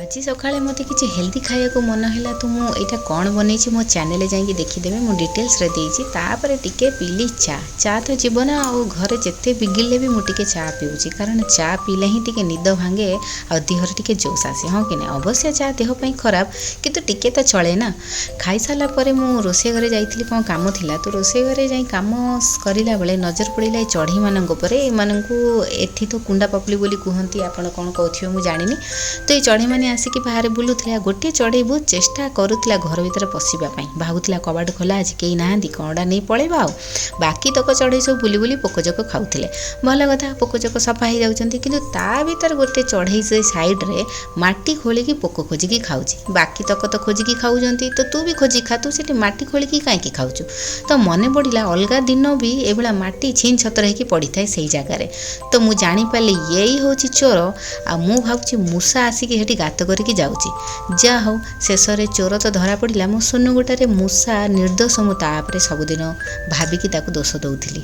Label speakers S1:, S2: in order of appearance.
S1: ଆଜି ସକାଳେ ମୋତେ କିଛି ହେଲ୍ଦି ଖାଇବାକୁ ମନ ହେଲା ତ ମୁଁ ଏଇଟା କ'ଣ ବନେଇଛି ମୋ ଚ୍ୟାନେଲରେ ଯାଇକି ଦେଖିଦେବେ। ମୁଁ ଡିଟେଲ୍ସରେ ଦେଇଛି। ତାପରେ ଟିକେ ପିଇଲି ଚା ତ ଜୀବନ ଆଉ ଘରେ ଯେତେ ବିଗିଲେ ବି ମୁଁ ଟିକେ ଚା ପିଉଛି, କାରଣ ଚା ପିଇଲେ ହିଁ ଟିକେ ନିଦ ଭାଙ୍ଗେ ଆଉ ଦେହରେ ଟିକେ ଜୋସ୍ ଆସେ। ହଁ କି ନାହିଁ? ଅବଶ୍ୟ ଚା ଦେହ ପାଇଁ ଖରାପ, କିନ୍ତୁ ଟିକେ ତ ଚଳେ ନା। ଖାଇସାରିଲା ପରେ ମୁଁ ରୋଷେଇ ଘରେ ଯାଇଥିଲି, କ'ଣ କାମ ଥିଲା ତ ରୋଷେଇ ଘରେ ଯାଇ କାମ କରିଲା ବେଳେ ନଜର ପଡ଼ିଲା ଏ ଚଢ଼େଇମାନଙ୍କ ଉପରେ। ଏମାନଙ୍କୁ ଏଠି ତ କୁଣ୍ଡା ପପଲି ବୋଲି କୁହନ୍ତି, ଆପଣ କ'ଣ କହୁଥିବେ ମୁଁ ଜାଣିନି। ତ ଏଇ ଚଢ଼େଇମାନେ ଆସିକି ବାହାରେ ବୁଲୁଥିଲା। ଗୋଟିଏ ଚଢ଼େଇ ବହୁତ ଚେଷ୍ଟା କରୁଥିଲା ଘର ଭିତରେ ପଶିବା ପାଇଁ, ଭାବୁଥିଲା କବାଟ ଖୋଲା ଅଛି, କେହି ନାହାନ୍ତି, କ'ଣଟା ନେଇ ପଳେଇବା। ଆଉ ବାକି ତକ ଚଢ଼େଇ ସବୁ ବୁଲି ବୁଲି ପୋକଜୋକ ଖାଉଥିଲେ। ଭଲ କଥା, ପୋକଜୋକ ସଫା ହେଇଯାଉଛନ୍ତି, କିନ୍ତୁ ତା ଭିତରେ ଗୋଟେ ଚଢ଼େଇ ସେ ସାଇଡ଼୍ରେ ମାଟି ଖୋଳିକି ପୋକ ଖୋଜିକି ଖାଉଛି। ବାକି ତକ ତ ଖୋଜିକି ଖାଉଛନ୍ତି, ତ ତୁ ବି ଖୋଜି ଖା, ତୁ ସେଠି ମାଟି ଖୋଳିକି କାହିଁକି ଖାଉଛୁ? ତ ମନେ ପଡ଼ିଲା ଅଲଗା ଦିନ ବି ଏଭଳିଆ ମାଟି ଛିନ୍ ଛତର ହେଇକି ପଡ଼ିଥାଏ ସେଇ ଜାଗାରେ। ତ ମୁଁ ଜାଣିପାରିଲି ଏଇ ହେଉଛି ଚୋର। ଆଉ ମୁଁ ଭାବୁଛି ମୂଷା ଆସିକି ସେଠି ଗାତ କରିକି ଯାଉଛି। ଯାହା ହଉ ଶେଷରେ ଚୋର ତ ଧରା ପଡ଼ିଲା। ମୋ ସୁନୁଗୁଟାରେ ମୂଷା ନିର୍ଦ୍ଦୋଷ, ମୁଁ ତା ଉପରେ ସବୁଦିନ ଭାବିକି ତାକୁ ଦୋଷ ଦେଉଥିଲି।